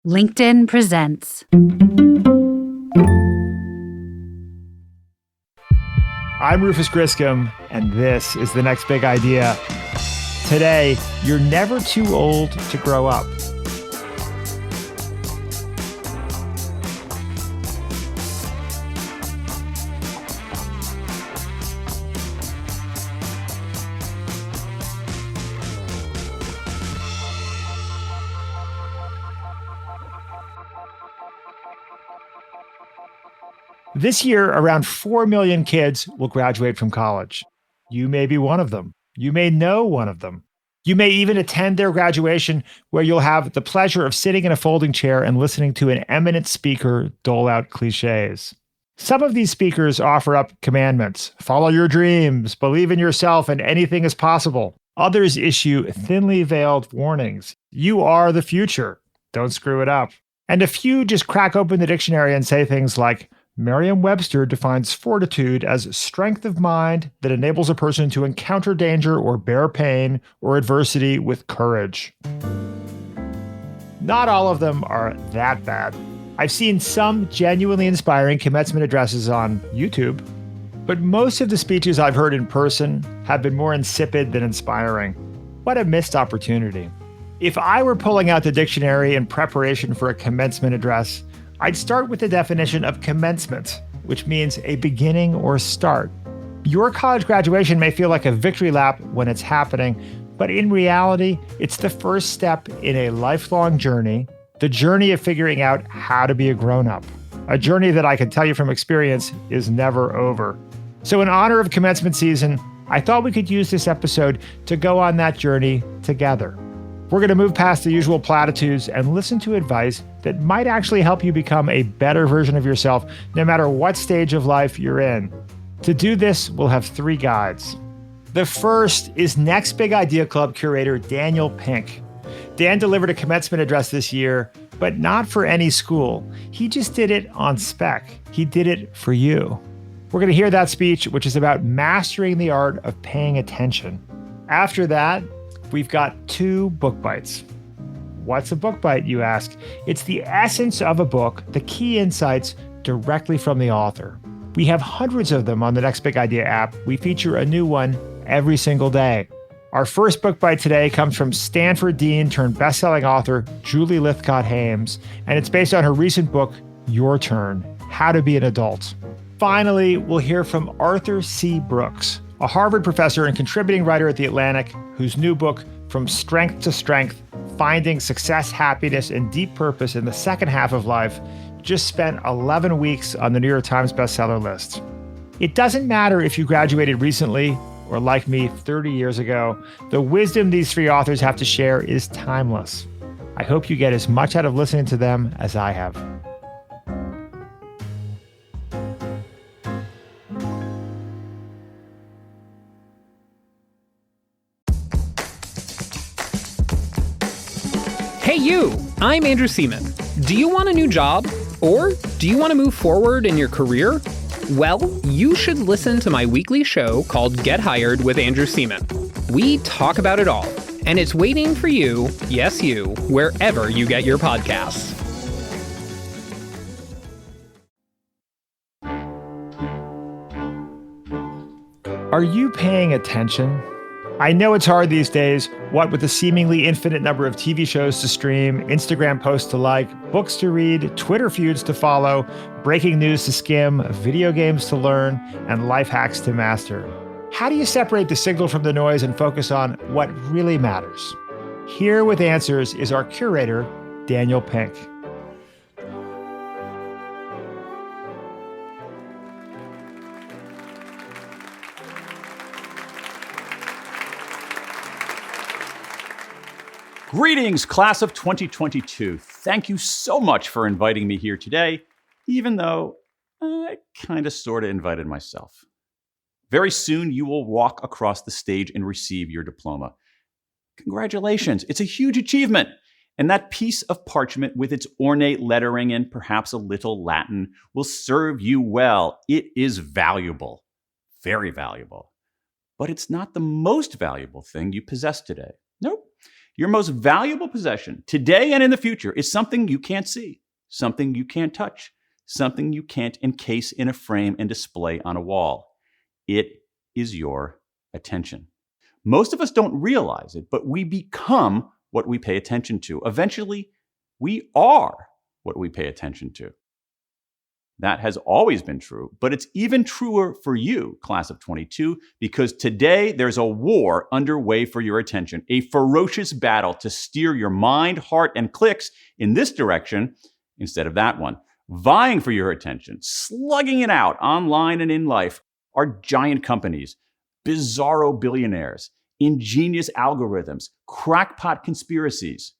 LinkedIn presents. I'm Rufus Griscom, and this is The Next Big Idea. Today, you're never too old to grow up. This year, around 4 million kids will graduate from college. You may be one of them. You may know one of them. You may even attend their graduation, where you'll have the pleasure of sitting in a folding chair and listening to an eminent speaker dole out cliches. Some of these speakers offer up commandments: follow your dreams, believe in yourself, and anything is possible. Others issue thinly veiled warnings: you are the future, don't screw it up. And a few just crack open the dictionary and say things like, Merriam-Webster defines fortitude as strength of mind that enables a person to encounter danger or bear pain or adversity with courage. Not all of them are that bad. I've seen some genuinely inspiring commencement addresses on YouTube, but most of the speeches I've heard in person have been more insipid than inspiring. What a missed opportunity. If I were pulling out the dictionary in preparation for a commencement address, I'd start with the definition of commencement, which means a beginning or start. Your college graduation may feel like a victory lap when it's happening, but in reality, it's the first step in a lifelong journey, the journey of figuring out how to be a grown-up. A journey that I can tell you from experience is never over. So in honor of commencement season, I thought we could use this episode to go on that journey together. We're going to move past the usual platitudes and listen to advice that might actually help you become a better version of yourself, no matter what stage of life you're in. To do this, we'll have 3 guides. The first is Next Big Idea Club curator Daniel Pink. Dan delivered a commencement address this year, but not for any school. He just did it on spec. He did it for you. We're going to hear that speech, which is about mastering the art of paying attention. After that, we've got 2 book bites. What's a book bite, you ask? It's the essence of a book, the key insights directly from the author. We have hundreds of them on the Next Big Idea app. We feature a new one every single day. Our first book bite today comes from Stanford-dean-turned-bestselling-author Julie Lythcott-Haims, and it's based on her recent book, Your Turn: How to Be an Adult. Finally, we'll hear from Arthur C. Brooks, a Harvard professor and contributing writer at The Atlantic, whose new book, From Strength to Strength: Finding Success, Happiness, and Deep Purpose in the Second Half of Life, just spent 11 weeks on the New York Times bestseller list. It doesn't matter if you graduated recently or, like me, 30 years ago. The wisdom these 3 authors have to share is timeless. I hope you get as much out of listening to them as I have. Hey you, I'm Andrew Seaman. Do you want a new job? Or do you want to move forward in your career? Well, you should listen to my weekly show called Get Hired with Andrew Seaman. We talk about it all, and it's waiting for you, yes you, wherever you get your podcasts. Are you paying attention? I know it's hard these days, what with the seemingly infinite number of TV shows to stream, Instagram posts to like, books to read, Twitter feuds to follow, breaking news to skim, video games to learn, and life hacks to master. How do you separate the signal from the noise and focus on what really matters? Here with answers is our curator, Daniel Pink. Greetings, class of 2022. Thank you so much for inviting me here today, even though I kind of sort of invited myself. Very soon, you will walk across the stage and receive your diploma. Congratulations, it's a huge achievement. And that piece of parchment with its ornate lettering and perhaps a little Latin will serve you well. It is valuable, very valuable. But it's not the most valuable thing you possess today. Nope. Your most valuable possession today and in the future is something you can't see, something you can't touch, something you can't encase in a frame and display on a wall. It is your attention. Most of us don't realize it, but we become what we pay attention to. Eventually, we are what we pay attention to. That has always been true, but it's even truer for you, class of 22, because today there's a war underway for your attention, a ferocious battle to steer your mind, heart, and clicks in this direction instead of that one. Vying for your attention, slugging it out online and in life, are giant companies, bizarro billionaires, ingenious algorithms, crackpot conspiracies,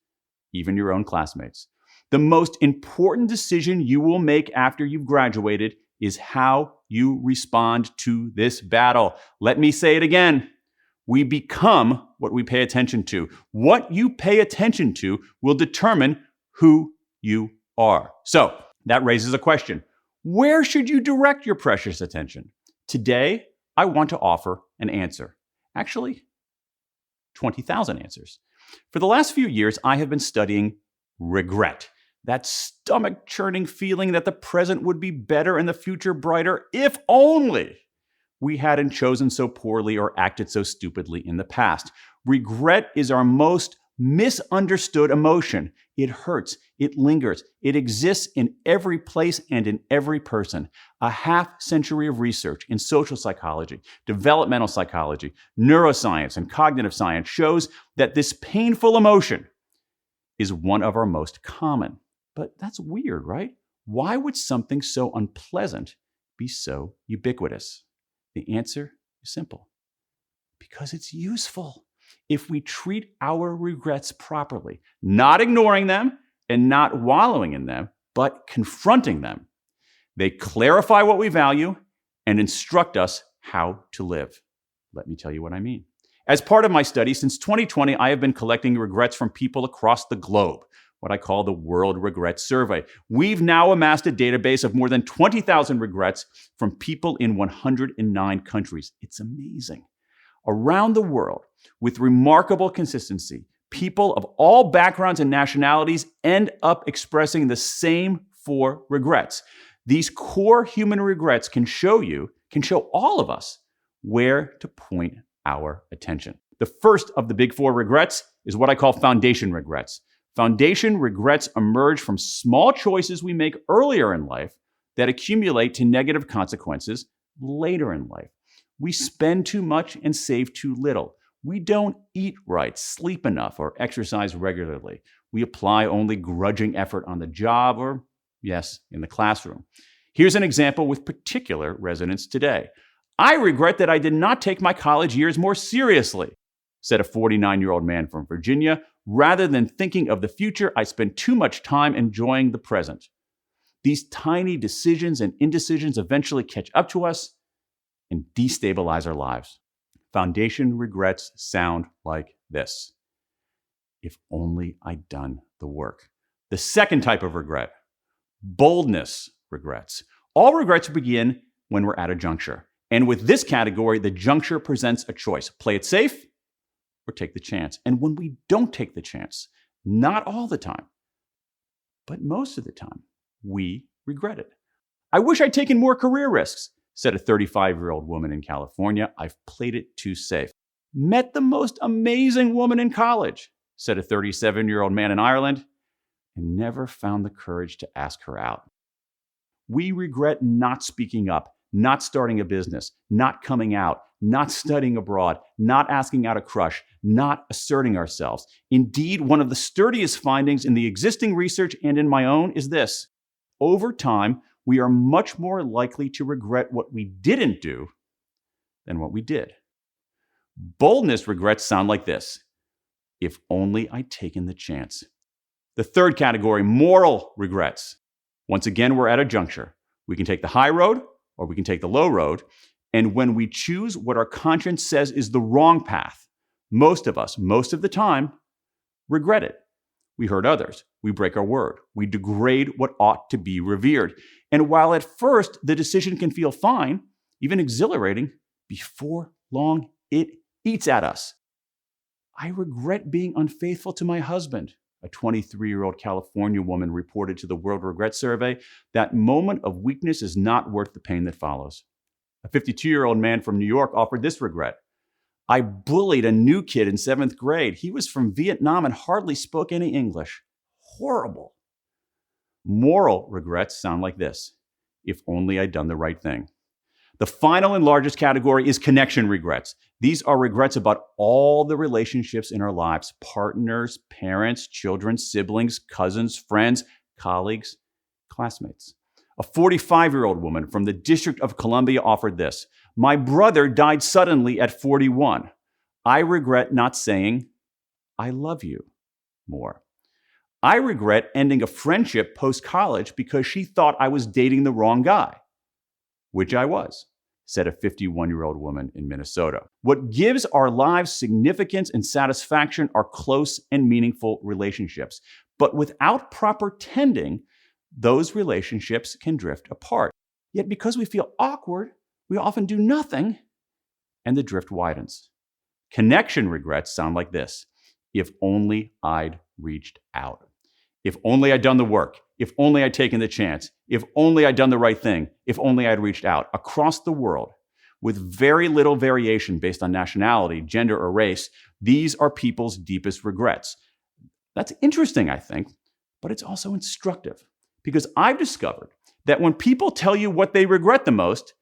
even your own classmates. The most important decision you will make after you've graduated is how you respond to this battle. Let me say it again. We become what we pay attention to. What you pay attention to will determine who you are. So that raises a question. Where should you direct your precious attention? Today, I want to offer an answer. Actually, 20,000 answers. For the last few years, I have been studying regret. That stomach-churning feeling that the present would be better and the future brighter if only we hadn't chosen so poorly or acted so stupidly in the past. Regret is our most misunderstood emotion. It hurts. It lingers. It exists in every place and in every person. A half-century of research in social psychology, developmental psychology, neuroscience, and cognitive science shows that this painful emotion is one of our most common. But that's weird, right? Why would something so unpleasant be so ubiquitous? The answer is simple. Because it's useful. If we treat our regrets properly, not ignoring them and not wallowing in them, but confronting them, they clarify what we value and instruct us how to live. Let me tell you what I mean. As part of my study, since 2020, I have been collecting regrets from people across the globe, what I call the World Regret Survey. We've now amassed a database of more than 20,000 regrets from people in 109 countries. It's amazing. Around the world, with remarkable consistency, people of all backgrounds and nationalities end up expressing the same 4 regrets. These core human regrets can show all of us where to point our attention. The first of the big 4 regrets is what I call foundation regrets. Foundation regrets emerge from small choices we make earlier in life that accumulate to negative consequences later in life. We spend too much and save too little. We don't eat right, sleep enough, or exercise regularly. We apply only grudging effort on the job or, yes, in the classroom. Here's an example with particular resonance today. I regret that I did not take my college years more seriously, said a 49-year-old man from Virginia. Rather than thinking of the future, I spent too much time enjoying the present. These tiny decisions and indecisions eventually catch up to us and destabilize our lives. Foundation regrets sound like this. If only I'd done the work. The second type of regret, boldness regrets. All regrets begin when we're at a juncture. And with this category, the juncture presents a choice. Play it safe or take the chance. And when we don't take the chance, not all the time, but most of the time, we regret it. I wish I'd taken more career risks, said a 35-year-old woman in California. I've played it too safe. Met the most amazing woman in college, said a 37-year-old man in Ireland, and never found the courage to ask her out. We regret not speaking up, not starting a business, not coming out, not studying abroad, not asking out a crush, not asserting ourselves. Indeed, one of the sturdiest findings in the existing research and in my own is this. Over time, we are much more likely to regret what we didn't do than what we did. Boldness regrets sound like this. If only I'd taken the chance. The third category, moral regrets. Once again, we're at a juncture. We can take the high road or we can take the low road. And when we choose what our conscience says is the wrong path, most of us, most of the time, regret it. We hurt others. We break our word. We degrade what ought to be revered. And while at first the decision can feel fine, even exhilarating, before long it eats at us. I regret being unfaithful to my husband. A 23-year-old California woman reported to the World Regret Survey, that moment of weakness is not worth the pain that follows. A 52-year-old man from New York offered this regret. I bullied a new kid in 7th grade. He was from Vietnam and hardly spoke any English. Horrible. Moral regrets sound like this. If only I'd done the right thing. The final and largest category is connection regrets. These are regrets about all the relationships in our lives: partners, parents, children, siblings, cousins, friends, colleagues, classmates. A 45-year-old woman from the District of Columbia offered this. My brother died suddenly at 41. I regret not saying, I love you more. I regret ending a friendship post-college because she thought I was dating the wrong guy, which I was, said a 51-year-old woman in Minnesota. What gives our lives significance and satisfaction are close and meaningful relationships. But without proper tending, those relationships can drift apart. Yet because we feel awkward, we often do nothing, and the drift widens. Connection regrets sound like this. If only I'd reached out. If only I'd done the work. If only I'd taken the chance. If only I'd done the right thing. If only I'd reached out. Across the world, with very little variation based on nationality, gender, or race, these are people's deepest regrets. That's interesting, I think, but it's also instructive, because I've discovered that when people tell you what they regret the most,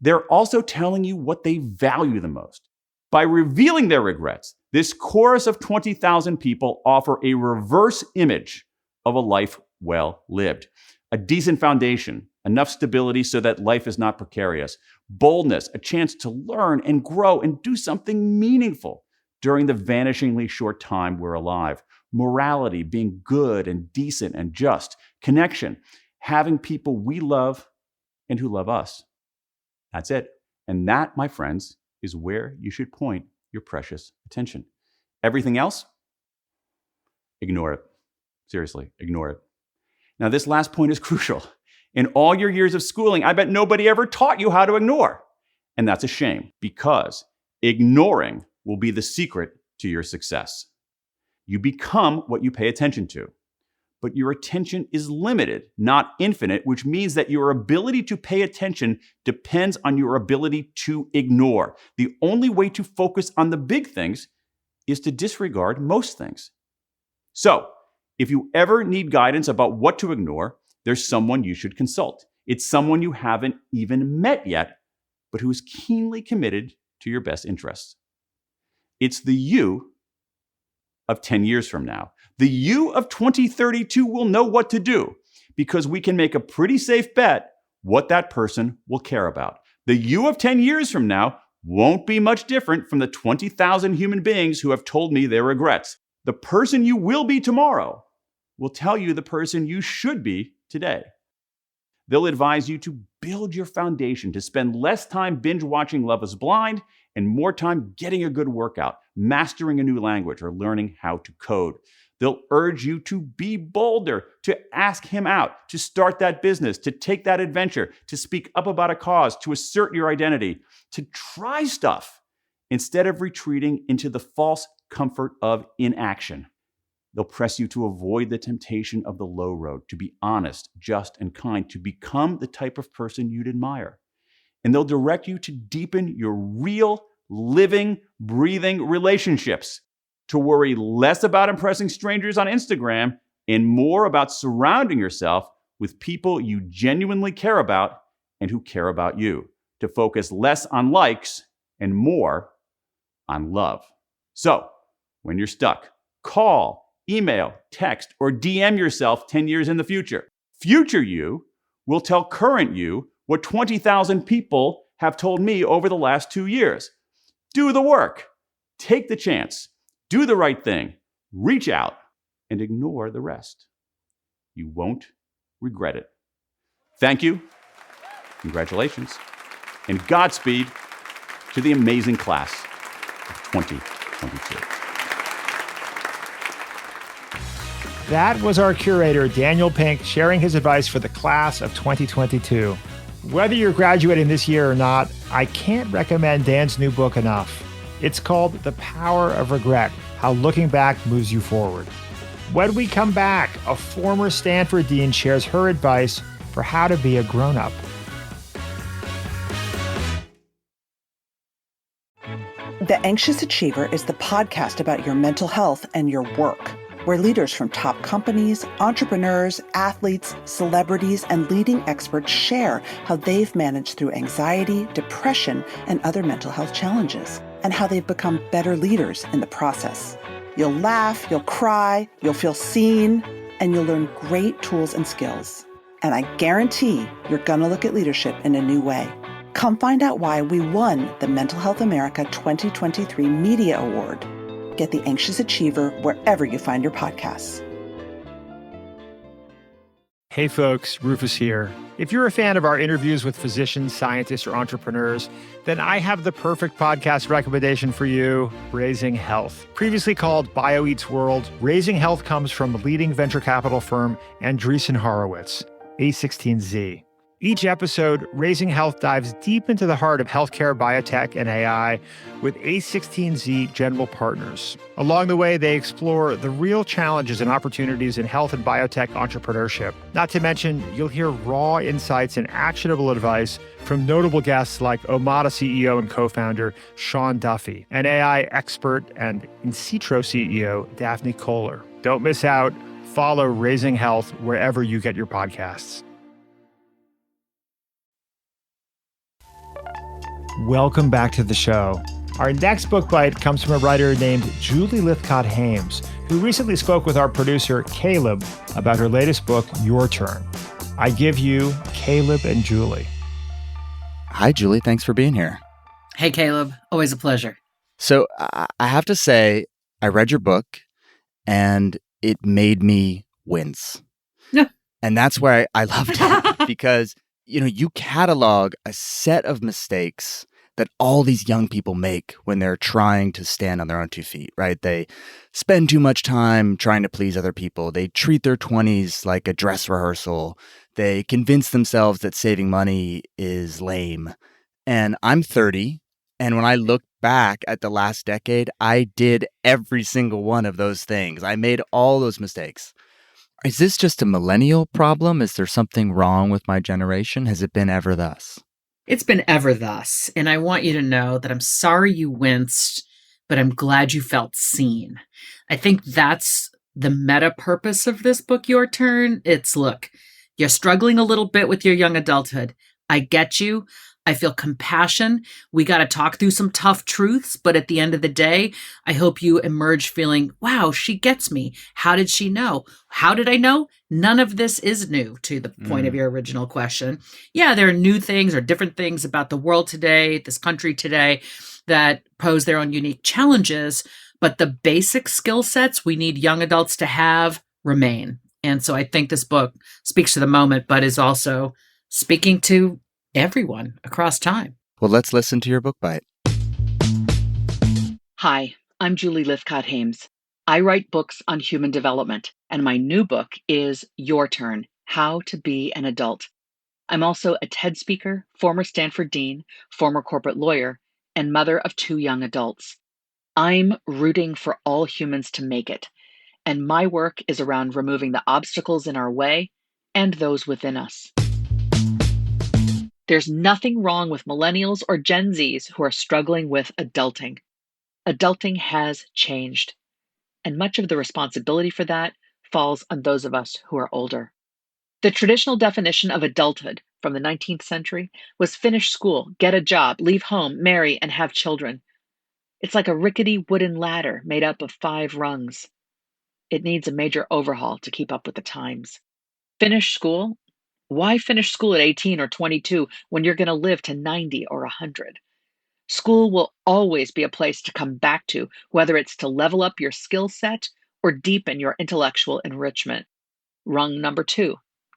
they're also telling you what they value the most. By revealing their regrets, this chorus of 20,000 people offer a reverse image of a life well lived. A decent foundation, enough stability so that life is not precarious. Boldness, a chance to learn and grow and do something meaningful during the vanishingly short time we're alive. Morality, being good and decent and just. Connection, having people we love and who love us. That's it. And that, my friends, is where you should point your precious attention. Everything else, ignore it. Seriously, ignore it. Now, this last point is crucial. In all your years of schooling, I bet nobody ever taught you how to ignore. And that's a shame, because ignoring will be the secret to your success. You become what you pay attention to. But your attention is limited, not infinite, which means that your ability to pay attention depends on your ability to ignore. The only way to focus on the big things is to disregard most things. So, if you ever need guidance about what to ignore, there's someone you should consult. It's someone you haven't even met yet, but who is keenly committed to your best interests. It's the you of 10 years from now. The you of 2032 will know what to do, because we can make a pretty safe bet what that person will care about. The you of 10 years from now won't be much different from the 20,000 human beings who have told me their regrets. The person you will be tomorrow will tell you the person you should be today. They'll advise you to build your foundation, to spend less time binge watching Love is Blind and more time getting a good workout, mastering a new language, or learning how to code. They'll urge you to be bolder, to ask him out, to start that business, to take that adventure, to speak up about a cause, to assert your identity, to try stuff instead of retreating into the false comfort of inaction. They'll press you to avoid the temptation of the low road, to be honest, just, and kind, to become the type of person you'd admire. And they'll direct you to deepen your real, living, breathing relationships, to worry less about impressing strangers on Instagram and more about surrounding yourself with people you genuinely care about and who care about you, to focus less on likes and more on love. So, when you're stuck, call, email, text, or DM yourself 10 years in the future. Future you will tell current you what 20,000 people have told me over the last 2 years. Do the work. Take the chance. Do the right thing. Reach out and ignore the rest. You won't regret it. Thank you. Congratulations. And Godspeed to the amazing class of 2022. That was our curator, Daniel Pink, sharing his advice for the class of 2022. Whether you're graduating this year or not, I can't recommend Dan's new book enough. It's called The Power of Regret, how looking back moves you forward. When we come back, a former Stanford dean shares her advice for how to be a grown-up. The Anxious Achiever is the podcast about your mental health and your work, where leaders from top companies, entrepreneurs, athletes, celebrities, and leading experts share how they've managed through anxiety, depression, and other mental health challenges, and how they've become better leaders in the process. You'll laugh, you'll cry, you'll feel seen, and you'll learn great tools and skills. And I guarantee you're gonna look at leadership in a new way. Come find out why we won the Mental Health America 2023 Media Award. Get The Anxious Achiever wherever you find your podcasts. Hey folks, Rufus here. If you're a fan of our interviews with physicians, scientists, or entrepreneurs, then I have the perfect podcast recommendation for you, Raising Health. Previously called BioEats World, Raising Health comes from leading venture capital firm Andreessen Horowitz, A16Z. Each episode, Raising Health dives deep into the heart of healthcare, biotech, and AI with A16Z general partners. Along the way, they explore the real challenges and opportunities in health and biotech entrepreneurship. Not to mention, you'll hear raw insights and actionable advice from notable guests like Omada CEO and co-founder Sean Duffy, and AI expert and In-Sitro CEO Daphne Kohler. Don't miss out. Follow Raising Health wherever you get your podcasts. Welcome back to the show. Our next book bite comes from a writer named Julie Lythcott-Haims, who recently spoke with our producer, Caleb, about her latest book, Your Turn. I give you Caleb and Julie. Hi, Julie. Thanks for being here. Hey, Caleb. Always a pleasure. So I have to say, I read your book and it made me wince. Yeah. And that's why I loved it because, you catalog a set of mistakes that all these young people make when they're trying to stand on their own 2 feet, right? They spend too much time trying to please other people. They treat their 20s like a dress rehearsal. They convince themselves that saving money is lame. And I'm 30, and when I look back at the last decade, I did every single one of those things. I made all those mistakes. Is this just a millennial problem? Is there something wrong with my generation? Has it been ever thus? It's been ever thus. And I want you to know that I'm sorry you winced, but I'm glad you felt seen. I think that's the meta purpose of this book, Your Turn. It's, look, you're struggling a little bit with your young adulthood. I get you. I feel compassion. We got to talk through some tough truths, but at the end of the day, I hope you emerge feeling, wow, she gets me. How did she know? How did I know? None of this is new, to the point of your original question. Yeah, there are new things or different things about the world today, this country today, that pose their own unique challenges, but the basic skill sets we need young adults to have remain. And so I think this book speaks to the moment, but is also speaking to everyone across time. Well, let's listen to your book bite. Hi, I'm Julie Lythcott-Haims. I write books on human development, and my new book is Your Turn: How to Be an Adult. I'm also a TED speaker, former Stanford dean, former corporate lawyer, and mother of 2 young adults. I'm rooting for all humans to make it, and my work is around removing the obstacles in our way and those within us. There's nothing wrong with millennials or Gen Zs who are struggling with adulting. Adulting has changed, and much of the responsibility for that falls on those of us who are older. The traditional definition of adulthood from the 19th century was finish school, get a job, leave home, marry, and have children. It's like a rickety wooden ladder made up of 5 rungs. It needs a major overhaul to keep up with the times. Finish school? Why finish school at 18 or 22 when you're going to live to 90 or 100? School will always be a place to come back to, whether it's to level up your skill set or deepen your intellectual enrichment. Rung number 2,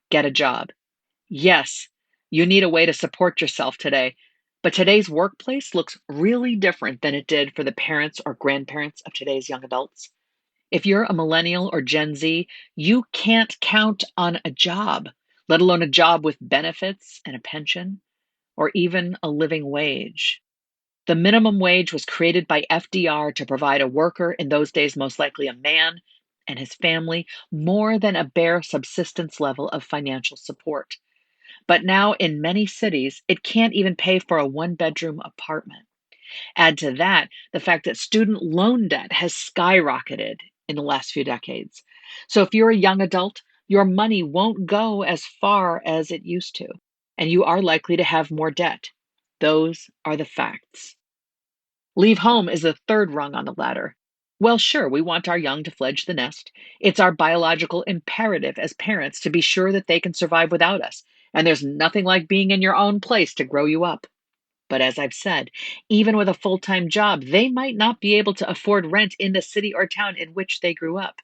get a job. Yes, you need a way to support yourself today, but today's workplace looks really different than it did for the parents or grandparents of today's young adults. If you're a millennial or Gen Z, you can't count on a job, let alone a job with benefits and a pension, or even a living wage. The minimum wage was created by FDR to provide a worker, in those days most likely a man, and his family more than a bare subsistence level of financial support. But now in many cities, it can't even pay for a one-bedroom apartment. Add to that the fact that student loan debt has skyrocketed in the last few decades. So if you're a young adult, your money won't go as far as it used to, and you are likely to have more debt. Those are the facts. Leave home is the third rung on the ladder. Well, sure, we want our young to fledge the nest. It's our biological imperative as parents to be sure that they can survive without us, and there's nothing like being in your own place to grow you up. But as I've said, even with a full-time job, they might not be able to afford rent in the city or town in which they grew up.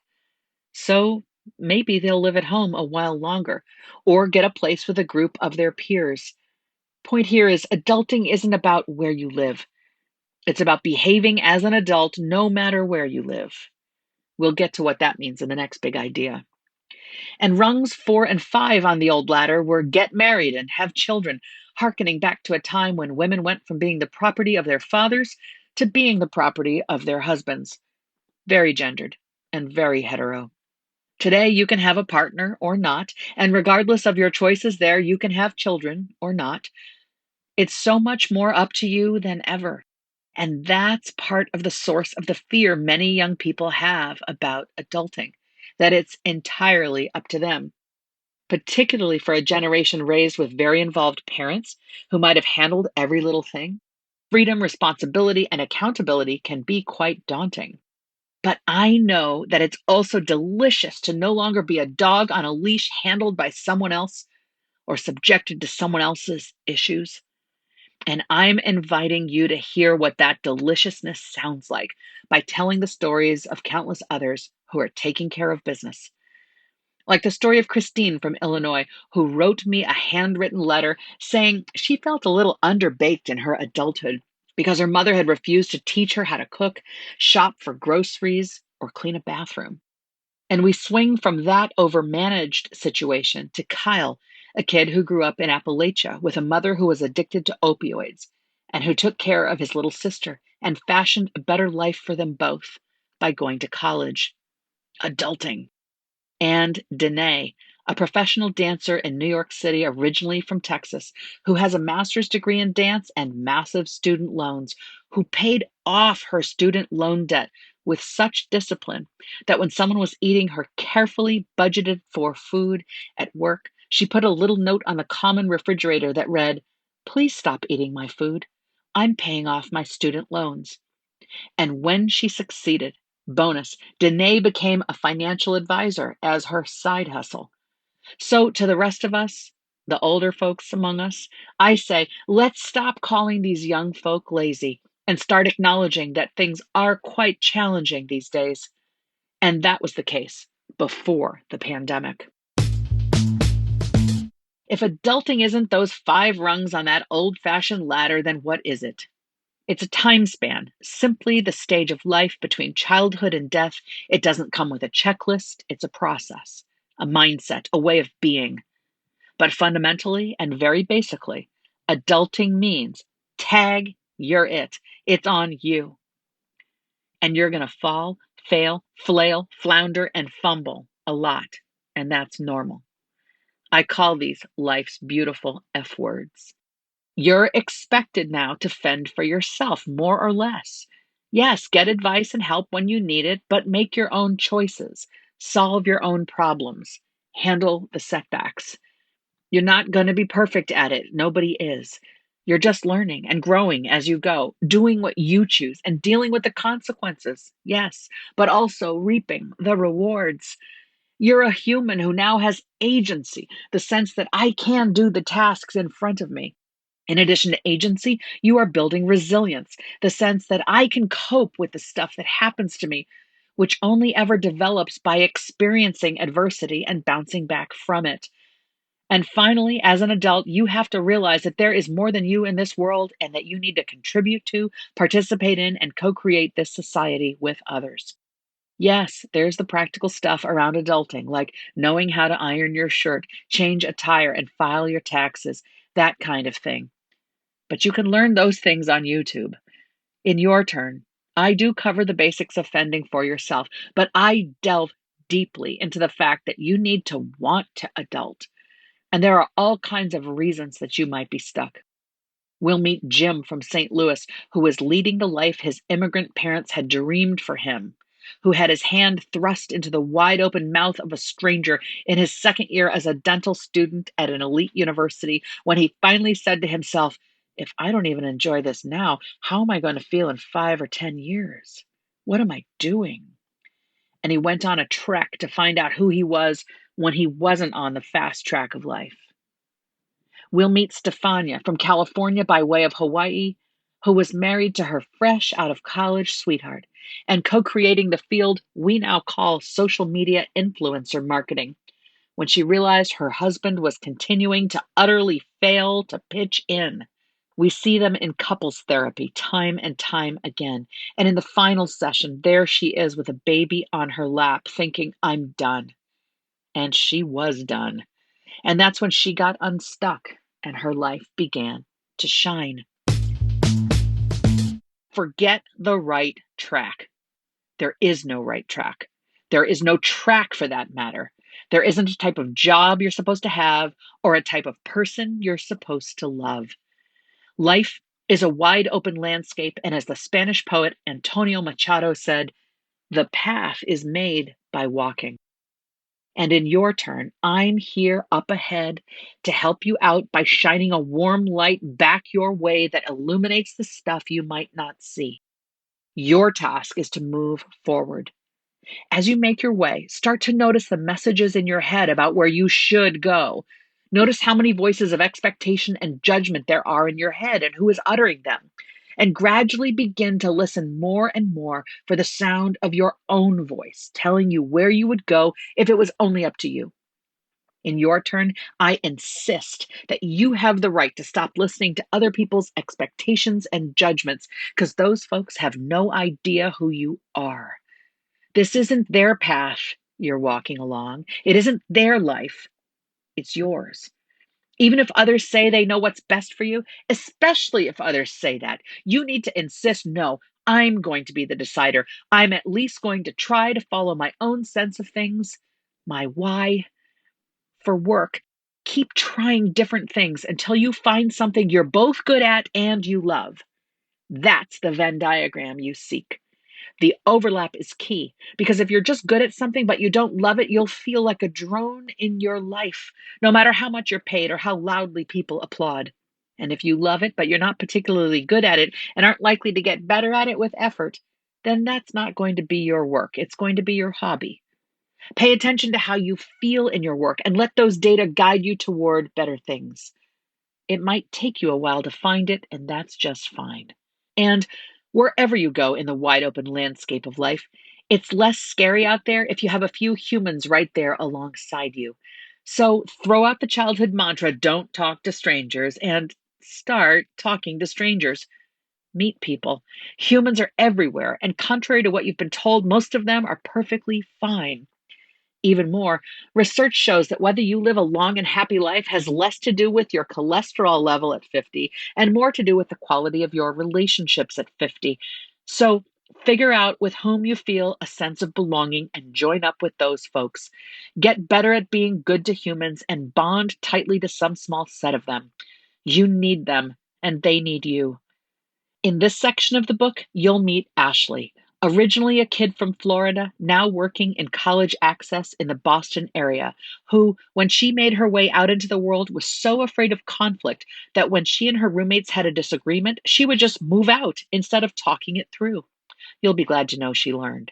So maybe they'll live at home a while longer or get a place with a group of their peers. Point here is adulting isn't about where you live. It's about behaving as an adult no matter where you live. We'll get to what that means in the next big idea. And rungs 4 and 5 on the old ladder were get married and have children, hearkening back to a time when women went from being the property of their fathers to being the property of their husbands. Very gendered and very hetero. Today, you can have a partner or not, and regardless of your choices there, you can have children or not. It's so much more up to you than ever. And that's part of the source of the fear many young people have about adulting, that it's entirely up to them, particularly for a generation raised with very involved parents who might have handled every little thing. Freedom, responsibility, and accountability can be quite daunting. But I know that it's also delicious to no longer be a dog on a leash handled by someone else or subjected to someone else's issues. And I'm inviting you to hear what that deliciousness sounds like by telling the stories of countless others who are taking care of business. Like the story of Christine from Illinois, who wrote me a handwritten letter saying she felt a little underbaked in her adulthood because her mother had refused to teach her how to cook, shop for groceries, or clean a bathroom. And we swing from that overmanaged situation to Kyle, a kid who grew up in Appalachia with a mother who was addicted to opioids and who took care of his little sister and fashioned a better life for them both by going to college. Adulting. And Danae, a professional dancer in New York City, originally from Texas, who has a master's degree in dance and massive student loans, who paid off her student loan debt with such discipline that when someone was eating her carefully budgeted for food at work, she put a little note on the common refrigerator that read, "Please stop eating my food. I'm paying off my student loans." And when she succeeded, bonus, Danae became a financial advisor as her side hustle. So to the rest of us, the older folks among us, I say, let's stop calling these young folk lazy and start acknowledging that things are quite challenging these days. And that was the case before the pandemic. If adulting isn't those 5 rungs on that old-fashioned ladder, then what is it? It's a time span, simply the stage of life between childhood and death. It doesn't come with a checklist. It's a process, a mindset, a way of being. But fundamentally and very basically, adulting means tag, you're it. It's on you. And you're going to fall, fail, flail, flounder, and fumble a lot. And that's normal. I call these life's beautiful F words. You're expected now to fend for yourself, more or less. Yes, get advice and help when you need it, but make your own choices. Solve your own problems. Handle the setbacks. You're not going to be perfect at it. Nobody is. You're just learning and growing as you go, doing what you choose and dealing with the consequences, yes, but also reaping the rewards. You're a human who now has agency, the sense that I can do the tasks in front of me. In addition to agency, you are building resilience, the sense that I can cope with the stuff that happens to me, which only ever develops by experiencing adversity and bouncing back from it. And finally, as an adult, you have to realize that there is more than you in this world and that you need to contribute to, participate in, and co-create this society with others. Yes, there's the practical stuff around adulting, like knowing how to iron your shirt, change a tire, and file your taxes, that kind of thing. But you can learn those things on YouTube. In your turn, I do cover the basics of fending for yourself, but I delve deeply into the fact that you need to want to adult. And there are all kinds of reasons that you might be stuck. We'll meet Jim from St. Louis, who was leading the life his immigrant parents had dreamed for him, who had his hand thrust into the wide open mouth of a stranger in his second year as a dental student at an elite university, when he finally said to himself, "If I don't even enjoy this now, how am I going to feel in 5 or 10 years? What am I doing?" And he went on a trek to find out who he was when he wasn't on the fast track of life. We'll meet Stefania from California by way of Hawaii, who was married to her fresh out of college sweetheart and co creating the field we now call social media influencer marketing when she realized her husband was continuing to utterly fail to pitch in. We see them in couples therapy time and time again. And in the final session, there she is with a baby on her lap thinking, "I'm done." And she was done. And that's when she got unstuck and her life began to shine. Forget the right track. There is no right track. There is no track for that matter. There isn't a type of job you're supposed to have or a type of person you're supposed to love. Life is a wide open landscape, and as the Spanish poet Antonio Machado said, the path is made by walking. And in your turn, I'm here up ahead to help you out by shining a warm light back your way that illuminates the stuff you might not see. Your task is to move forward. As you make your way, start to notice the messages in your head about where you should go. Notice how many voices of expectation and judgment there are in your head and who is uttering them. And gradually begin to listen more and more for the sound of your own voice, telling you where you would go if it was only up to you. In your turn, I insist that you have the right to stop listening to other people's expectations and judgments, because those folks have no idea who you are. This isn't their path you're walking along. It isn't their life. It's yours. Even if others say they know what's best for you, especially if others say that, you need to insist, no, I'm going to be the decider. I'm at least going to try to follow my own sense of things, my why. For work, keep trying different things until you find something you're both good at and you love. That's the Venn diagram you seek. The overlap is key, because if you're just good at something but you don't love it, you'll feel like a drone in your life, no matter how much you're paid or how loudly people applaud. And if you love it but you're not particularly good at it and aren't likely to get better at it with effort, then that's not going to be your work. It's going to be your hobby. Pay attention to how you feel in your work and let those data guide you toward better things. It might take you a while to find it, and that's just fine. And wherever you go in the wide open landscape of life, it's less scary out there if you have a few humans right there alongside you. So throw out the childhood mantra, "Don't talk to strangers," and start talking to strangers. Meet people. Humans are everywhere, and contrary to what you've been told, most of them are perfectly fine. Even more, research shows that whether you live a long and happy life has less to do with your cholesterol level at 50 and more to do with the quality of your relationships at 50. So figure out with whom you feel a sense of belonging and join up with those folks. Get better at being good to humans and bond tightly to some small set of them. You need them and they need you. In this section of the book, you'll meet Ashley, originally a kid from Florida, now working in college access in the Boston area, who, when she made her way out into the world, was so afraid of conflict that when she and her roommates had a disagreement, she would just move out instead of talking it through. You'll be glad to know she learned.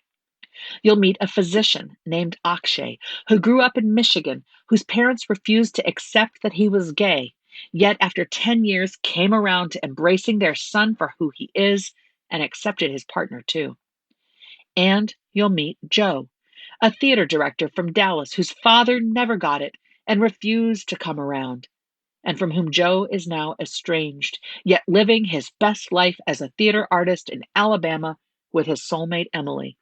You'll meet a physician named Akshay, who grew up in Michigan, whose parents refused to accept that he was gay, yet after 10 years came around to embracing their son for who he is and accepted his partner too. And you'll meet Joe, a theater director from Dallas whose father never got it and refused to come around, and from whom Joe is now estranged, yet living his best life as a theater artist in Alabama with his soulmate Emily,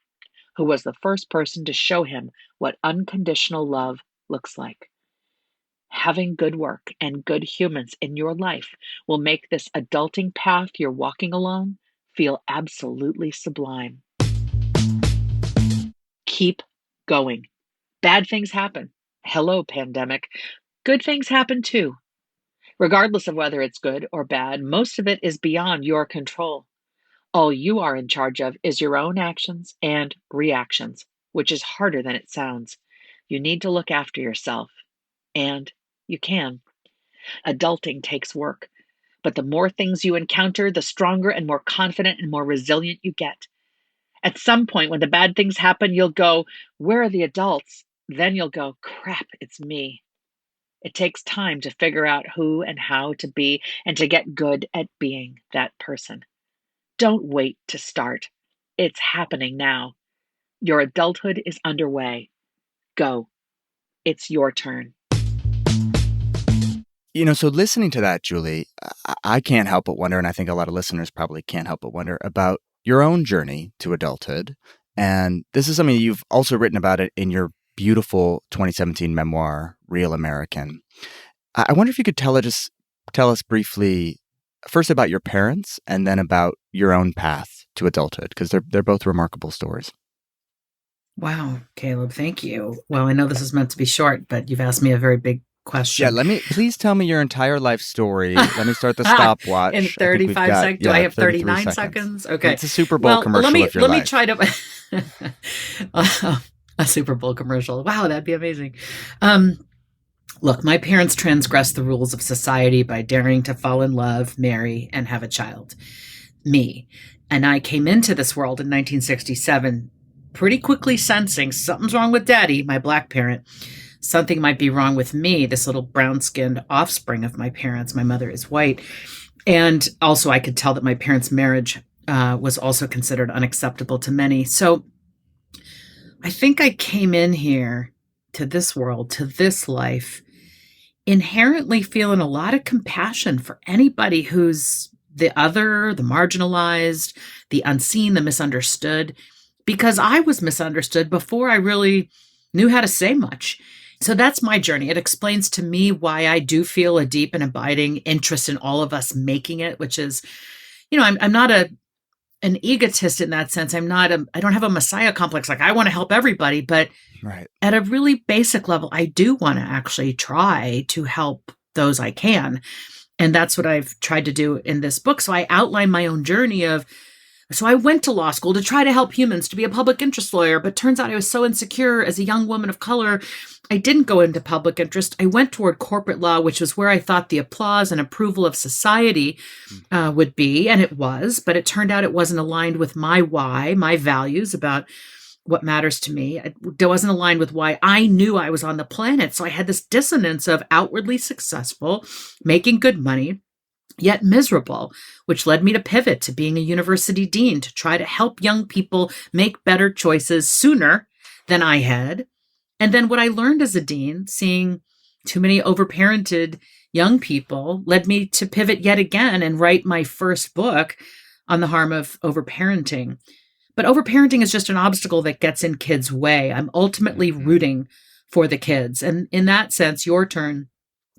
who was the first person to show him what unconditional love looks like. Having good work and good humans in your life will make this adulting path you're walking along feel absolutely sublime. Keep going. Bad things happen. Hello, pandemic. Good things happen too. Regardless of whether it's good or bad, most of it is beyond your control. All you are in charge of is your own actions and reactions, which is harder than it sounds. You need to look after yourself, and you can. Adulting takes work, but the more things you encounter, the stronger and more confident and more resilient you get. At some point, when the bad things happen, you'll go, "Where are the adults?" Then you'll go, "Crap, it's me." It takes time to figure out who and how to be and to get good at being that person. Don't wait to start. It's happening now. Your adulthood is underway. Go. It's your turn. So listening to that, Julie, I can't help but wonder, and I think a lot of listeners probably can't help but wonder about your own journey to adulthood. And this is something you've also written about it in your beautiful 2017 memoir, Real American. I wonder if you could tell us briefly first about your parents and then about your own path to adulthood, because they're both remarkable stories. Wow, Caleb, thank you. Well, I know this is meant to be short, but you've asked me a very big question. Yeah, please tell me your entire life story. Let me start the stopwatch. In 35 seconds. Do I have 39 seconds? Okay. It's a Super Bowl commercial let me try to a Super Bowl commercial. Wow, that'd be amazing. Look, my parents transgressed the rules of society by daring to fall in love, marry, and have a child. Me. And I came into this world in 1967, pretty quickly sensing something's wrong with Daddy, my Black parent. Something might be wrong with me, this little brown-skinned offspring of my parents. My mother is white. And also I could tell that my parents' marriage was also considered unacceptable to many. So I think I came in here to this world, to this life, inherently feeling a lot of compassion for anybody who's the other, the marginalized, the unseen, the misunderstood, because I was misunderstood before I really knew how to say much. So that's my journey. It explains to me why I do feel a deep and abiding interest in all of us making it, which is, I'm not an egotist in that sense. I don't have a messiah complex. Like I want to help everybody, but right. At a really basic level, I do want to actually try to help those I can. And that's what I've tried to do in this book. So I outline my own journey so I went to law school to try to help humans, to be a public interest lawyer, but turns out I was so insecure as a young woman of color, I didn't go into public interest. I went toward corporate law, which was where I thought the applause and approval of society would be, and it was, but it turned out it wasn't aligned with my why, my values about what matters to me. It wasn't aligned with why I knew I was on the planet. So I had this dissonance of outwardly successful, making good money, yet miserable, which led me to pivot to being a university dean to try to help young people make better choices sooner than I had. And then what I learned as a dean, seeing too many overparented young people, led me to pivot yet again and write my first book on the harm of overparenting. But overparenting is just an obstacle that gets in kids' way. I'm ultimately rooting for the kids. And in that sense, Your Turn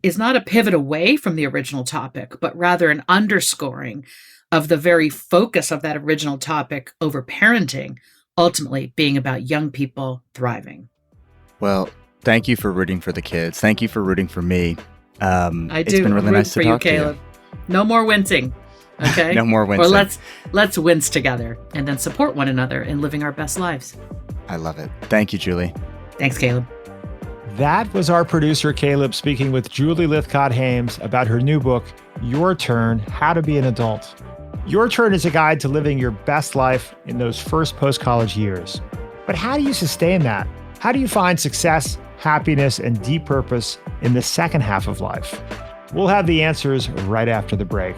is not a pivot away from the original topic, but rather an underscoring of the very focus of that original topic, overparenting, ultimately being about young people thriving. Well, thank you for rooting for the kids. Thank you for rooting for me. It's been really nice to talk to you, Caleb. No more wincing. Okay. No more wincing. Or let's wince together and then support one another in living our best lives. I love it. Thank you, Julie. Thanks, Caleb. That was our producer, Caleb, speaking with Julie Lythcott-Haims about her new book, Your Turn, How to Be an Adult. Your Turn is a guide to living your best life in those first post-college years. But how do you sustain that? How do you find success, happiness, and deep purpose in the second half of life? We'll have the answers right after the break.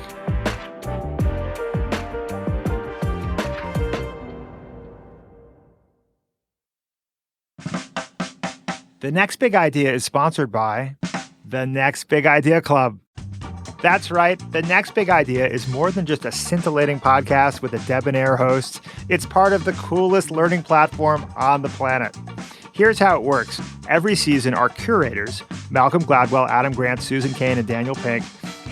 The Next Big Idea is sponsored by the Next Big Idea Club. That's right, The Next Big Idea is more than just a scintillating podcast with a debonair host. It's part of the coolest learning platform on the planet. Here's how it works. Every season, our curators, Malcolm Gladwell, Adam Grant, Susan Cain, and Daniel Pink,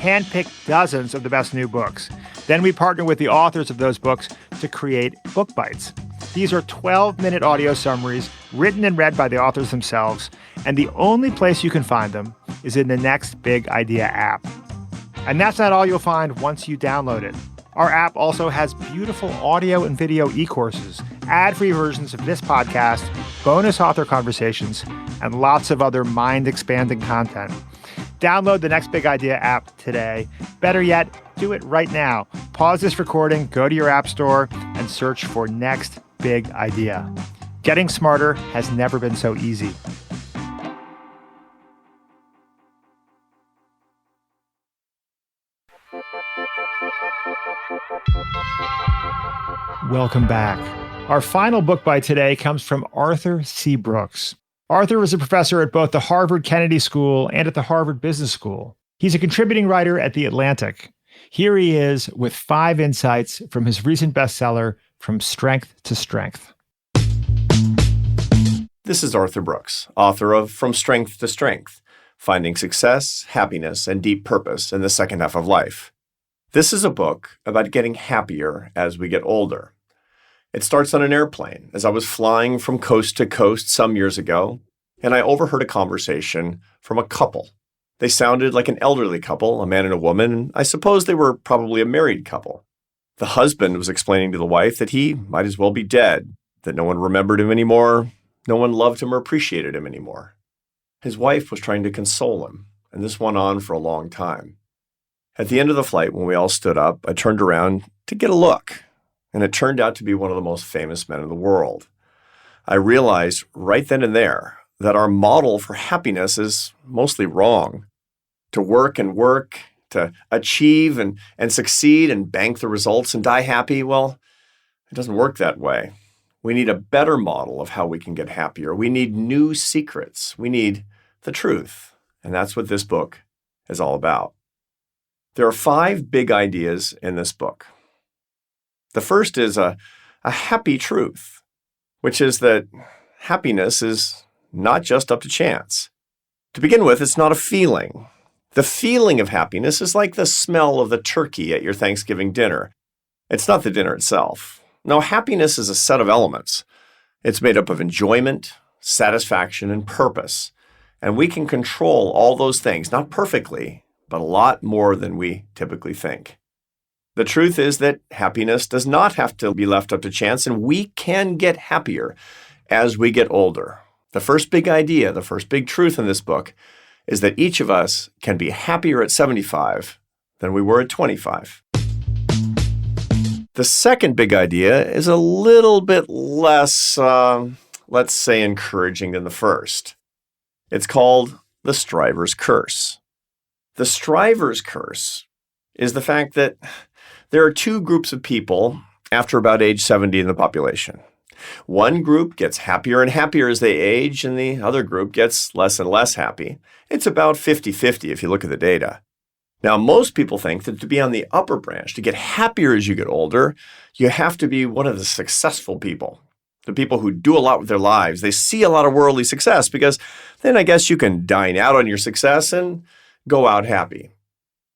handpick dozens of the best new books. Then we partner with the authors of those books to create Book Bites. These are 12-minute audio summaries written and read by the authors themselves, and the only place you can find them is in the Next Big Idea app. And that's not all you'll find once you download it. Our app also has beautiful audio and video e-courses, ad-free versions of this podcast, bonus author conversations, and lots of other mind-expanding content. Download the Next Big Idea app today. Better yet, do it right now. Pause this recording, go to your app store, and search for Next Big Idea. Getting smarter has never been so easy. Welcome back. Our final book by today comes from Arthur C. Brooks. Arthur is a professor at both the Harvard Kennedy School and at the Harvard Business School. He's a contributing writer at The Atlantic. Here he is with 5 insights from his recent bestseller, From Strength to Strength. This is Arthur Brooks, author of From Strength to Strength, Finding Success, Happiness, and Deep Purpose in the Second Half of Life. This is a book about getting happier as we get older. It starts on an airplane as I was flying from coast to coast some years ago, and I overheard a conversation from a couple. They sounded like an elderly couple, a man and a woman, and I suppose they were probably a married couple. The husband was explaining to the wife that he might as well be dead, that no one remembered him anymore, no one loved him or appreciated him anymore. His wife was trying to console him, and this went on for a long time. At the end of the flight, when we all stood up, I turned around to get a look, and it turned out to be one of the most famous men in the world. I realized right then and there that our model for happiness is mostly wrong. To work and work, to achieve and succeed and bank the results and die happy, well, it doesn't work that way. We need a better model of how we can get happier. We need new secrets. We need the truth. And that's what this book is all about. There are 5 big ideas in this book. The first is a happy truth, which is that happiness is not just up to chance. To begin with, it's not a feeling. The feeling of happiness is like the smell of the turkey at your Thanksgiving dinner. It's not the dinner itself. No, happiness is a set of elements. It's made up of enjoyment, satisfaction, and purpose. And we can control all those things, not perfectly, but a lot more than we typically think. The truth is that happiness does not have to be left up to chance, and we can get happier as we get older. The first big idea, the first big truth in this book is that each of us can be happier at 75 than we were at 25. The second big idea is a little bit less, let's say, encouraging than the first. It's called the striver's curse. The striver's curse is the fact that there are 2 groups of people after about age 70 in the population. One group gets happier and happier as they age, and the other group gets less and less happy. It's about 50-50 if you look at the data. Now, most people think that to be on the upper branch, to get happier as you get older, you have to be one of the successful people. The people who do a lot with their lives. They see a lot of worldly success because then I guess you can dine out on your success and go out happy.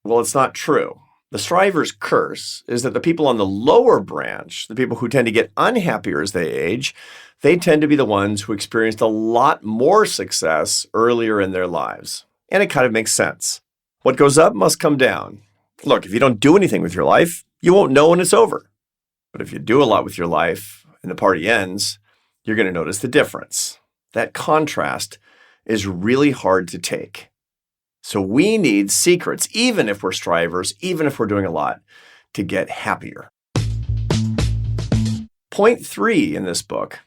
Well, it's not true. The striver's curse is that the people on the lower branch, the people who tend to get unhappier as they age, they tend to be the ones who experienced a lot more success earlier in their lives. And it kind of makes sense. What goes up must come down. Look, if you don't do anything with your life, you won't know when it's over. But if you do a lot with your life and the party ends, you're going to notice the difference. That contrast is really hard to take. So we need secrets, even if we're strivers, even if we're doing a lot, to get happier. Point 3 in this book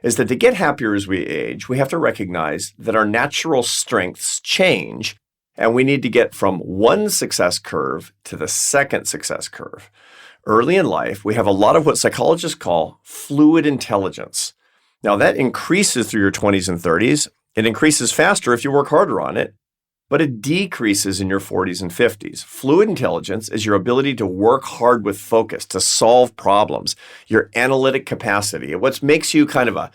is that to get happier as we age, we have to recognize that our natural strengths change, and we need to get from one success curve to the second success curve. Early in life, we have a lot of what psychologists call fluid intelligence. Now, that increases through your 20s and 30s. It increases faster if you work harder on it. But it decreases in your 40s and 50s. Fluid intelligence is your ability to work hard with focus, to solve problems, your analytic capacity, what makes you kind of a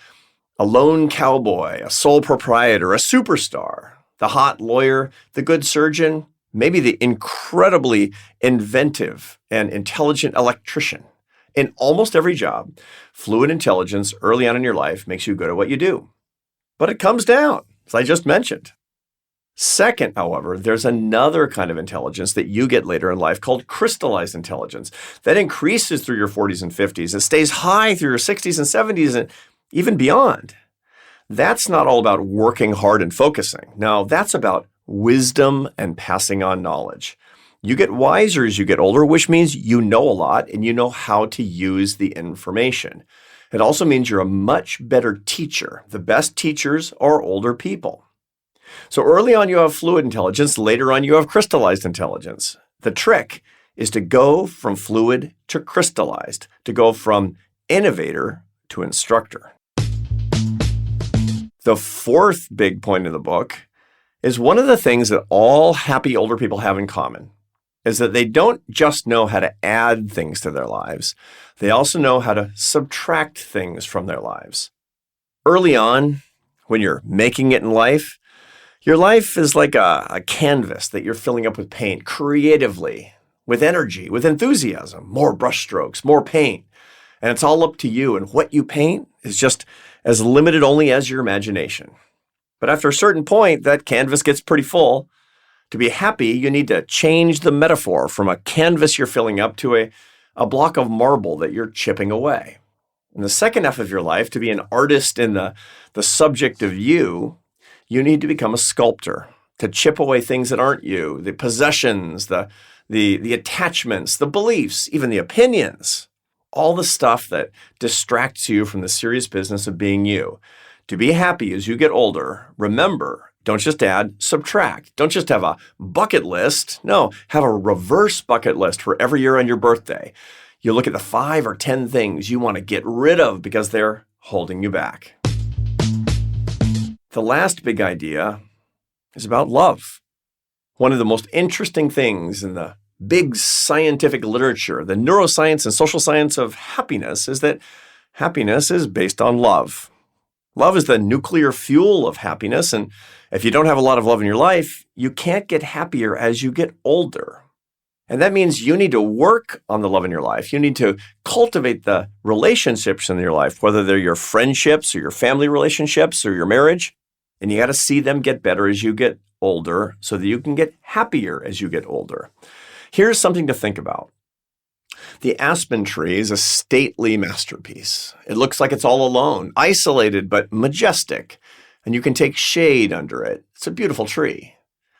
lone cowboy, a sole proprietor, a superstar, the hot lawyer, the good surgeon. maybe the incredibly inventive and intelligent electrician. In almost every job, fluid intelligence early on in your life makes you good at what you do. But it comes down, as I just mentioned. Second, however, there's another kind of intelligence that you get later in life called crystallized intelligence that increases through your 40s and 50s and stays high through your 60s and 70s and even beyond. That's not all about working hard and focusing. No, that's about wisdom and passing on knowledge. You get wiser as you get older, which means you know a lot and you know how to use the information. It also means you're a much better teacher. The best teachers are older people. So early on you have fluid intelligence, later on you have crystallized intelligence. The trick is to go from fluid to crystallized, to go from innovator to instructor. The fourth big point in the book is one of the things that all happy older people have in common is that they don't just know how to add things to their lives, they also know how to subtract things from their lives. Early on, when you're making it in life, your life is like a canvas that you're filling up with paint creatively, with energy, with enthusiasm, more brushstrokes, more paint. And it's all up to you. And what you paint is just as limited only as your imagination. But after a certain point, that canvas gets pretty full. To be happy, you need to change the metaphor from a canvas you're filling up to a block of marble that you're chipping away. In the second half of your life, to be an artist in the subject of you need to become a sculptor, to chip away things that aren't you, the possessions, the attachments, the beliefs, even the opinions, all the stuff that distracts you from the serious business of being you. To be happy as you get older, remember, don't just add, subtract. Don't just have a bucket list. No, have a reverse bucket list for every year on your birthday. You look at the 5 or 10 things you want to get rid of because they're holding you back. The last big idea is about love. One of the most interesting things in the big scientific literature, the neuroscience and social science of happiness, is that happiness is based on love. Love is the nuclear fuel of happiness, and if you don't have a lot of love in your life, you can't get happier as you get older. And that means you need to work on the love in your life. You need to cultivate the relationships in your life, whether they're your friendships or your family relationships or your marriage. And you got to see them get better as you get older so that you can get happier as you get older. Here's something to think about. The aspen tree is a stately masterpiece. It looks like it's all alone, isolated but majestic, and you can take shade under it. It's a beautiful tree.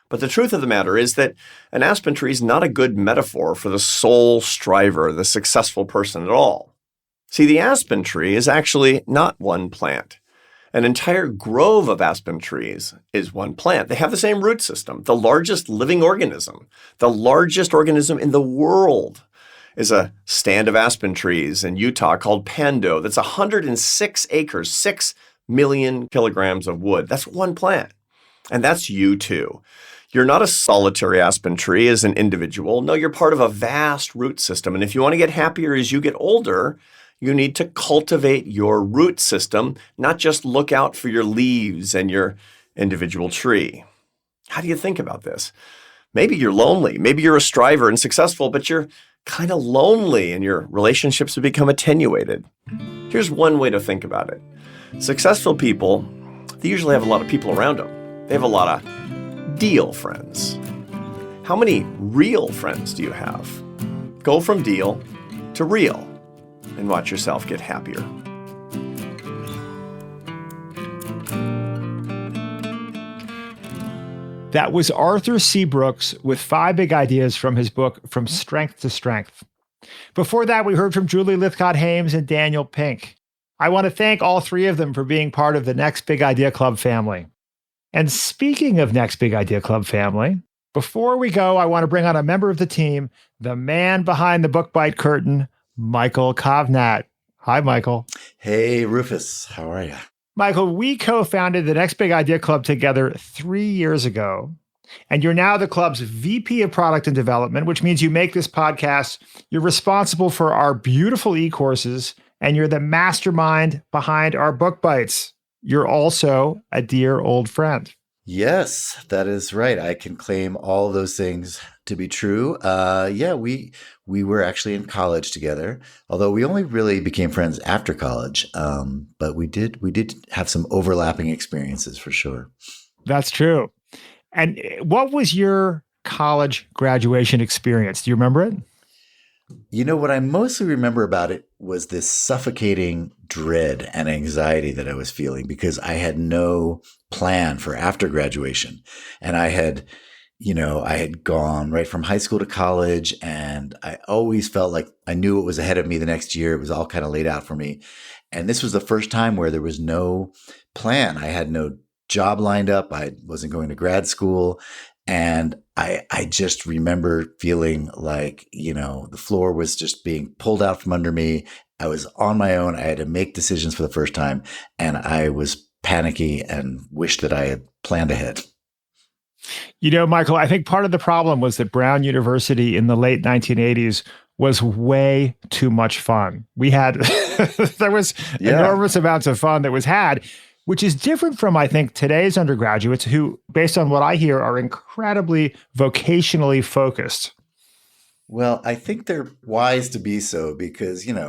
But the truth of the matter is that an aspen tree is not a good metaphor for the sole striver, the successful person at all. See, the aspen tree is actually not one plant. An entire grove of aspen trees is one plant. They have the same root system. The largest living organism, the largest organism in the world, is a stand of aspen trees in Utah called Pando. That's 106 acres, 6 million kilograms of wood. That's one plant. And that's you too. You're not a solitary aspen tree as an individual. No, you're part of a vast root system. And if you want to get happier as you get older, you need to cultivate your root system, not just look out for your leaves and your individual tree. How do you think about this? Maybe you're lonely. Maybe you're a striver and successful, but you're kind of lonely and your relationships have become attenuated. Here's one way to think about it. Successful people, they usually have a lot of people around them. They have a lot of deal friends. How many real friends do you have? Go from deal to real and watch yourself get happier. That was Arthur C. Brooks with 5 big ideas from his book, From Strength to Strength. Before that, we heard from Julie Lythcott-Haims and Daniel Pink. I want to thank all 3 of them for being part of the Next Big Idea Club family. And speaking of Next Big Idea Club family, before we go, I want to bring on a member of the team, the man behind the Book Bite curtain, Michael Kovnat. Hi, Michael. Hey, Rufus. How are you? Michael, we co-founded the Next Big Idea Club together 3 years ago, and you're now the club's VP of Product and Development, which means you make this podcast. You're responsible for our beautiful e-courses, and you're the mastermind behind our Book Bites. You're also a dear old friend. Yes, that is right. I can claim all those things to be true. Yeah, we were actually in college together, although we only really became friends after college. But we did have some overlapping experiences for sure. That's true. And what was your college graduation experience? Do you remember it? You know, what I mostly remember about it was this suffocating dread and anxiety that I was feeling because I had no plan for after graduation. And I had gone right from high school to college, and I always felt like I knew what was ahead of me the next year. It was all kind of laid out for me. And this was the first time where there was no plan. I had no job lined up. I wasn't going to grad school. And I just remember feeling like, the floor was just being pulled out from under me. I was on my own. I had to make decisions for the first time. And I was panicky and wished that I had planned ahead. Michael, I think part of the problem was that Brown University in the late 1980s was way too much fun. We had, there was enormous amounts of fun that was had, which is different from, I think, today's undergraduates who, based on what I hear, are incredibly vocationally focused. Well, I think they're wise to be so because, I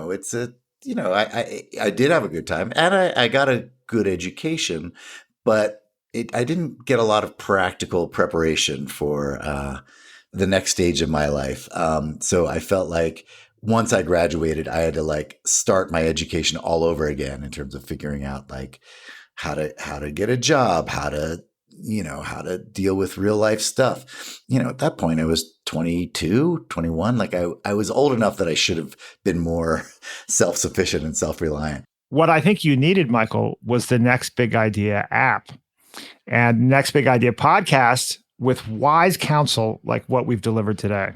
did have a good time and I got a good education, but I didn't get a lot of practical preparation for the next stage of my life. So I felt like once I graduated, I had to start my education all over again in terms of figuring out how to get a job, how to deal with real life stuff. At that point I was 22, 21. I was old enough that I should have been more self-sufficient and self-reliant. What I think you needed, Michael, was the Next Big Idea app and Next Big Idea podcast with wise counsel like what we've delivered today.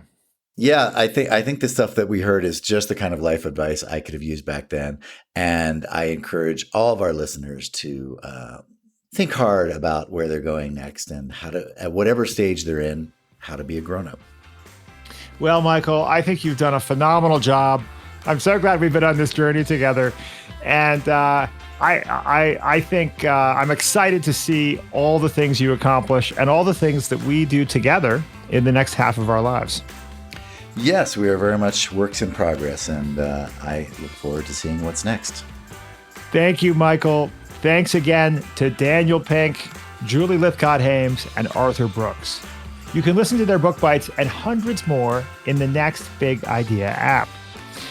Yeah, I think the stuff that we heard is just the kind of life advice I could have used back then. And I encourage all of our listeners to think hard about where they're going next and how to, at whatever stage they're in, how to be a grown-up. Well, Michael, I think you've done a phenomenal job. I'm so glad we've been on this journey together. And I think I'm excited to see all the things you accomplish and all the things that we do together in the next half of our lives. Yes, we are very much works in progress, and I look forward to seeing what's next. Thank you, Michael. Thanks again to Daniel Pink, Julie Lythcott-Haims, and Arthur Brooks. You can listen to their book bites and hundreds more in the Next Big Idea app.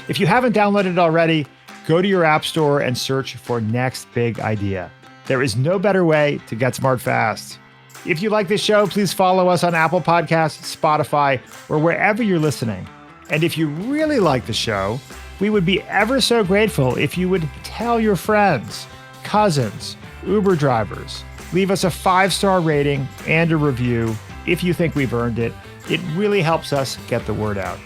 If you haven't downloaded it already, go to your app store and search for Next Big Idea. There is no better way to get smart fast. If you like this show, please follow us on Apple Podcasts, Spotify, or wherever you're listening. And if you really like the show, we would be ever so grateful if you would tell your friends, cousins, Uber drivers. Leave us a 5-star rating and a review if you think we've earned it. It really helps us get the word out.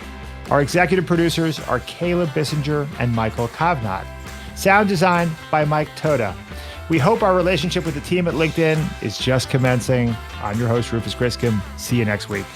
Our executive producers are Caleb Bissinger and Michael Kovnat. Sound design by Mike Toda. We hope our relationship with the team at LinkedIn is just commencing. I'm your host, Rufus Griscom. See you next week.